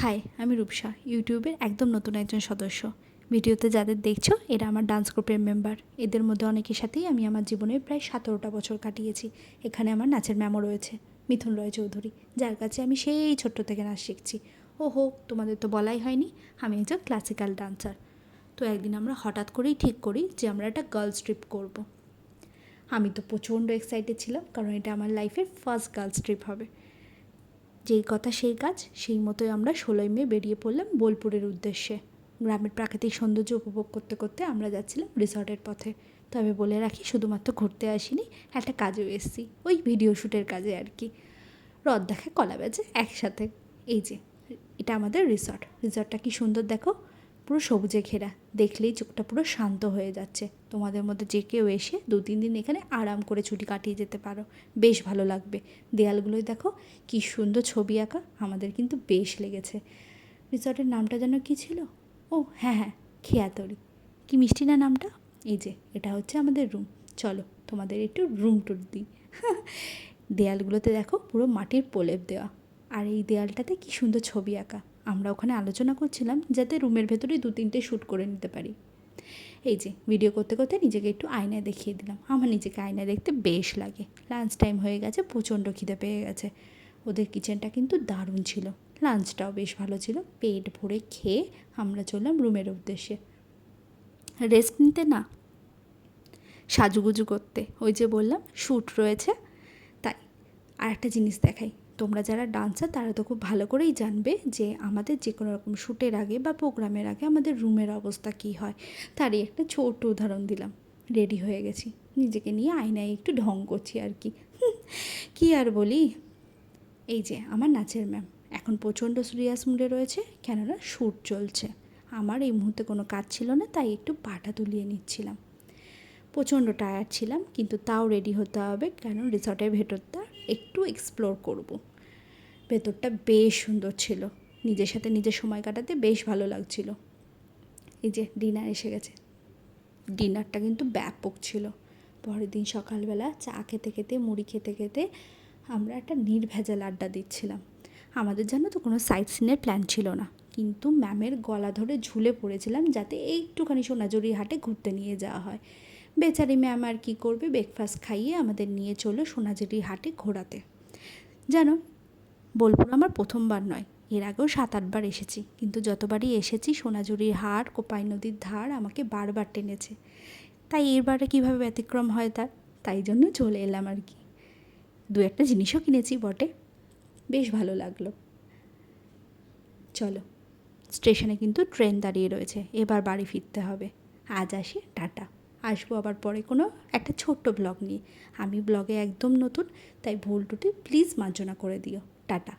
High, আমি রূপসা, ইউটিউবের একদম নতুন একজন সদস্য। ভিডিওতে যাদের দেখছো এরা আমার ডান্স গ্রুপের মেম্বার। এদের মধ্যে অনেকের সাথেই আমি আমার জীবনের প্রায় 17টা বছর কাটিয়েছি। এখানে আমার নাচের ম্যামও রয়েছে, মিথুন রয় চৌধুরী, যার কাছে আমি সেই ছোট্ট থেকে নাচ শিখছি। ও হোক, তোমাদের তো বলাই হয়নি, আমি একজন ক্লাসিক্যাল ডান্সার। তো একদিন আমরা হঠাৎ করেই ঠিক করি যে আমরা একটা গার্লস ট্রিপ করব। আমি তো প্রচণ্ড এক্সাইটেড ছিলাম, কারণ এটা আমার লাইফের ফার্স্ট গার্লস ট্রিপ হবে। যেই কথা সেই কাজ, সেই মতোই আমরা 16ই মে বেরিয়ে পড়লাম বোলপুরের উদ্দেশ্যে। গ্রামের প্রাকৃতিক সৌন্দর্য উপভোগ করতে করতে আমরা যাচ্ছিলাম রিসর্টের পথে। তবে বলে রাখি, শুধুমাত্র ঘুরতে আসিনি, একটা কাজেও এসেছি, ওই ভিডিও শ্যুটের কাজে আর কি। রদ দেখে কলা বেজে একসাথে। এই যে এটা আমাদের রিসর্টটা কি সুন্দর দেখো, পুরো সবুজে ঘেরা, দেখলেই চোখটা পুরো শান্ত হয়ে যাচ্ছে। তোমাদের মধ্যে যে কেউ এসে 2-3 দিন এখানে আরাম করে ছুটি কাটিয়ে যেতে পারো, বেশ ভালো লাগবে। দেয়ালগুলোই দেখো কি সুন্দর ছবি আঁকা, আমাদের কিন্তু বেশ লেগেছে। রিসর্টের নামটা যেন কী ছিল, ও হ্যাঁ, খেয়াতরি। কি মিষ্টি না নামটা। এই যে এটা হচ্ছে আমাদের রুম, চলো তোমাদের একটু রুম ট্যুর দিই। দেয়ালগুলোতে দেখো পুরো মাটির প্রলেপ দেওয়া, আর এই দেয়ালটাতে কি সুন্দর ছবি আঁকা। আমরা ওখানে আলোচনা করছিলাম যাতে রুমের ভেতরে 2-3টে শ্যুট করে নিতে পারি। এই যে ভিডিও করতে করতে নিজেকে একটু আয়নায় দেখিয়ে দিলাম, আমার নিজেকে আয়নায় দেখতে বেশ লাগে। লাঞ্চ টাইম হয়ে গেছে, প্রচণ্ড খিদে পেয়ে গেছে। ওদের কিচেনটা কিন্তু দারুণ ছিল, লাঞ্চটাও বেশ ভালো ছিল। পেট ভরে খেয়ে আমরা চললাম রুমের উদ্দেশ্যে। রেস্ট নিতে না, সাজুগুজু করতে। ওই যে বললাম শ্যুট রয়েছে তাই। আর একটা জিনিস দেখাই, তোমরা যারা ডান্সার তারা তো খুব ভালো করেই জানবে যে আমাদের যে কোনো রকম শ্যুটের আগে বা প্রোগ্রামের আগে আমাদের রুমের অবস্থা কী হয়। তারই একটা ছোট উদাহরণ দিলাম। রেডি হয়ে গেছি, নিজেকে নিয়ে আয়নায় একটু ঢং করছি আর কি। কী আর বলি। এই যে আমার নাচের ম্যাম এখন প্রচণ্ড সিরিয়াস মুডে রয়েছে, কেননা শ্যুট চলছে। আমার এই মুহূর্তে কোনো কাজ ছিল না, তাই একটু পাটা তুলিয়ে নিচ্ছিলাম। প্রচণ্ড টায়ার্ড ছিলাম, কিন্তু তাও রেডি হতে হবে, কারণ রিসর্টের ভেতরটা একটু এক্সপ্লোর করব। ভেতরটা বেশ সুন্দর ছিল, নিজের সাথে নিজের সময় কাটাতে বেশ ভালো লাগছিল। এই যে ডিনার এসে গেছে, ডিনারটা কিন্তু ব্যাপক ছিল। পরের দিন সকালবেলা চা খেতে খেতে, মুড়ি খেতে খেতে আমরা একটা নির্ভেজাল আড্ডা দিচ্ছিলাম। আমাদের জানো তো কোনো সাইট সিনের প্ল্যান ছিল না, কিন্তু ম্যামের গলা ধরে ঝুলে পড়েছিলাম যাতে একটুখানি সোনাঝুরির হাটে ঘুরতে নিয়ে যাওয়া হয়। বেচারি ম্যাম আর কী করবে, ব্রেকফাস্ট খাইয়ে আমাদের নিয়ে চলো সোনাঝুরির হাটে ঘোরাতে। জানো, বোলপুর আমার প্রথমবার নয়, এর আগেও 7-8বার এসেছি, কিন্তু যতবারই এসেছি সোনাঝুরির হাট, কোপাই নদীর ধার আমাকে বারবার টেনেছে। তাই এবারে কীভাবে ব্যতিক্রম হয় তাই জন্য চলে এলাম আর কি। 2-একটা জিনিসও কিনেছি বটে, বেশ ভালো লাগলো। চলো, স্টেশনে কিন্তু ট্রেন দাঁড়িয়ে রয়েছে, এবার বাড়ি ফিরতে হবে। আজ আসি, টাটা। আসবো আবার পরে কোনো একটা ছোট্ট ব্লগ নিয়ে। আমি ব্লগে একদম নতুন, তাই ভুল টুটি প্লিজ মার্জনা করে দিও। টাটা।